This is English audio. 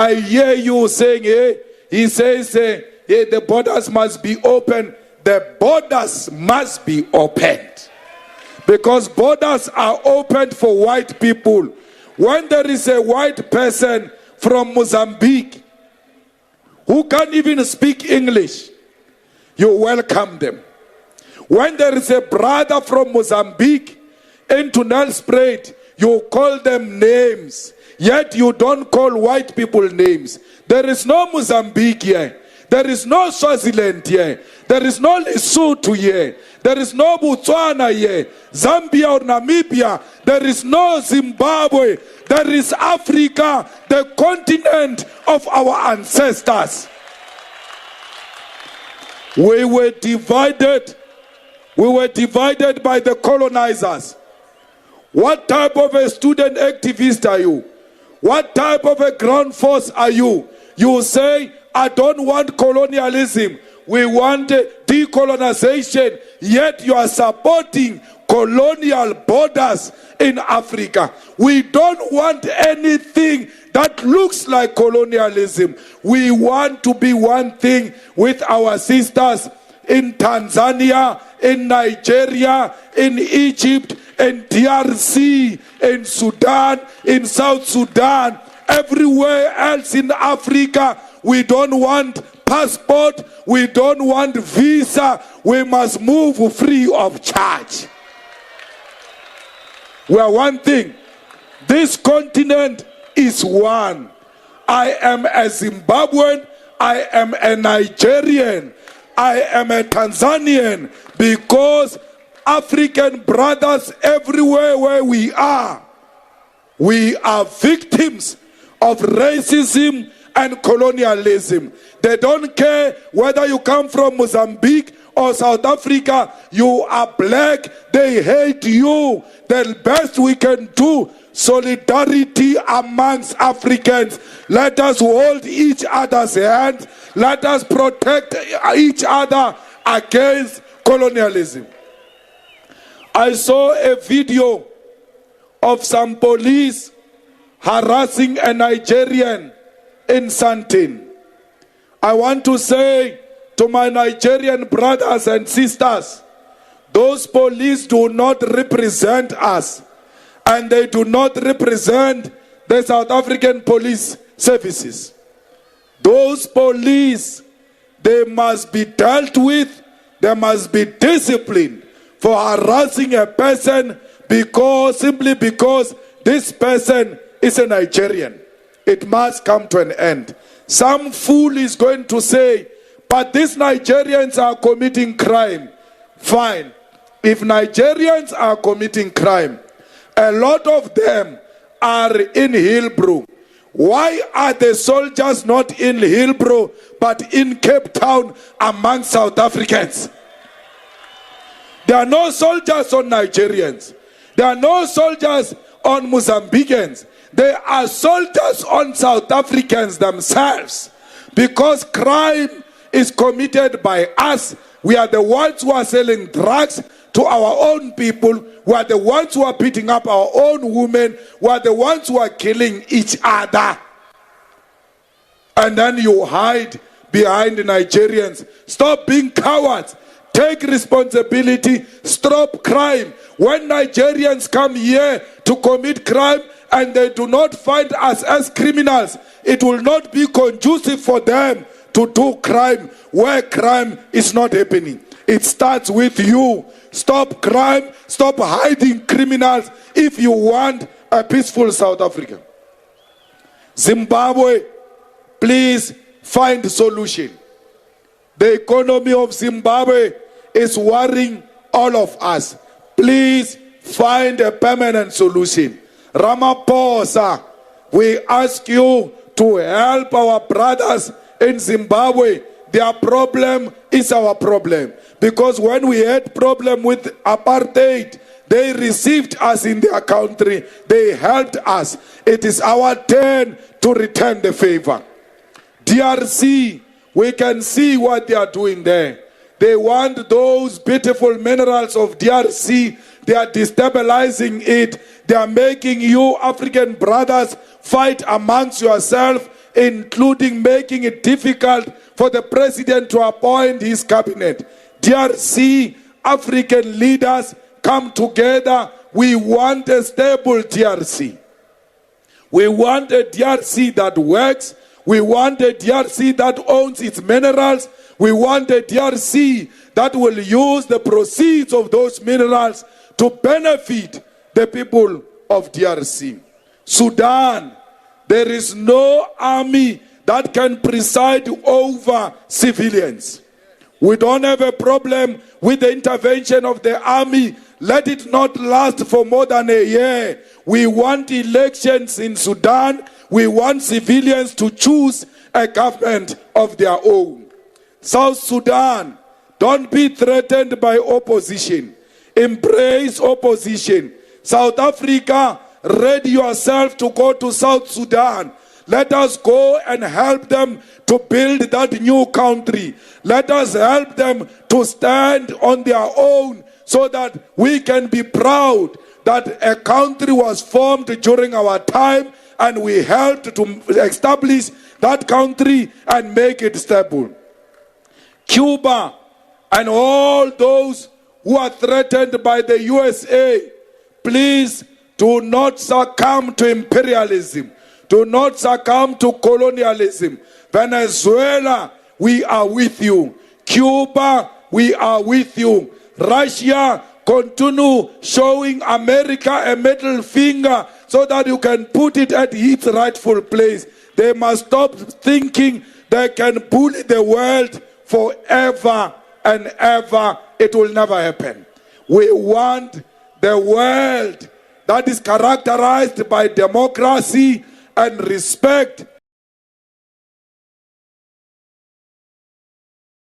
I hear you saying, hey, he says, hey, the borders must be open. The borders must be opened. Because borders are opened for white people. When there is a white person from Mozambique who can't even speak English, you welcome them. When there is a brother from Mozambique into Nelspruit, you call them names. Yet you don't call white people names. There is no Mozambique here. There is no Swaziland here. There is no Lesotho here. There is no Botswana here. Zambia or Namibia. There is no Zimbabwe. There is Africa, the continent of our ancestors. We were divided. We were divided by the colonizers. What type of a student activist are you? What type of a ground force are you? You say, I don't want colonialism. We want decolonization. Yet you are supporting colonial borders in Africa. We don't want anything that looks like colonialism. We want to be one thing with our sisters in Tanzania, in Nigeria, in Egypt, in DRC, in Sudan, in South Sudan, everywhere else in Africa. We don't want passport, we don't want visa, we must move free of charge. We are one thing. This continent is one. I am a Zimbabwean, I am a Nigerian, I am a Tanzanian, because African brothers everywhere where we are victims of racism and colonialism. They don't care whether you come from Mozambique or South Africa. You are black, they hate you. The best we can do, solidarity amongst Africans. Let us hold each other's hands. Let us protect each other against colonialism. I saw a video of some police harassing a Nigerian in Sandton. I want to say to my Nigerian brothers and sisters, those police do not represent us, and they do not represent the South African police services. Those police, they must be dealt with, they must be disciplined for harassing a person simply because this person is a Nigerian. It must come to an end. Some fool is going to say, but these Nigerians are committing crime. Fine. If Nigerians are committing crime, a lot of them are in Hillbrow. Why are the soldiers not in Hillbrow but in Cape Town among South Africans? There are no soldiers on Nigerians. There are no soldiers on Mozambicans. There are soldiers on South Africans themselves. Because crime is committed by us. We are the ones who are selling drugs to our own people. We are the ones who are beating up our own women. We are the ones who are killing each other. And then you hide behind the Nigerians. Stop being cowards. Take responsibility. Stop crime. When Nigerians come here to commit crime and they do not find us as criminals, it will not be conducive for them to do crime where crime is not happening. It starts with you. Stop crime. Stop hiding criminals if you want a peaceful South Africa. Zimbabwe, please find a solution. The economy of Zimbabwe is worrying all of us. Please find a permanent solution. Ramaphosa, we ask you to help our brothers in Zimbabwe. Their problem is our problem. Because when we had problem with apartheid, they received us in their country. They helped us. It is our turn to return the favor. DRC, we can see what they are doing there. They want those beautiful minerals of DRC. They are destabilizing it. They are making you African brothers fight amongst yourselves including making it difficult for the president to appoint his cabinet. DRC, African leaders, come together. We want a stable DRC. We want a DRC that works. We want a DRC that owns its minerals. We want a DRC that will use the proceeds of those minerals to benefit the people of DRC. Sudan, there is no army that can preside over civilians. We don't have a problem with the intervention of the army. Let it not last for more than a year. We want elections in Sudan. We want civilians to choose a government of their own. South Sudan, don't be threatened by opposition. Embrace opposition. South Africa, ready yourself to go to South Sudan. Let us go and help them to build that new country. Let us help them to stand on their own so that we can be proud that a country was formed during our time and we helped to establish that country and make it stable. Cuba and all those who are threatened by the USA, please do not succumb to imperialism. Do not succumb to colonialism. Venezuela, we are with you. Cuba, we are with you. Russia, continue showing America a middle finger so that you can put it at its rightful place. They must stop thinking they can bully the world forever and ever. It will never happen. We want the world that is characterized by democracy and respect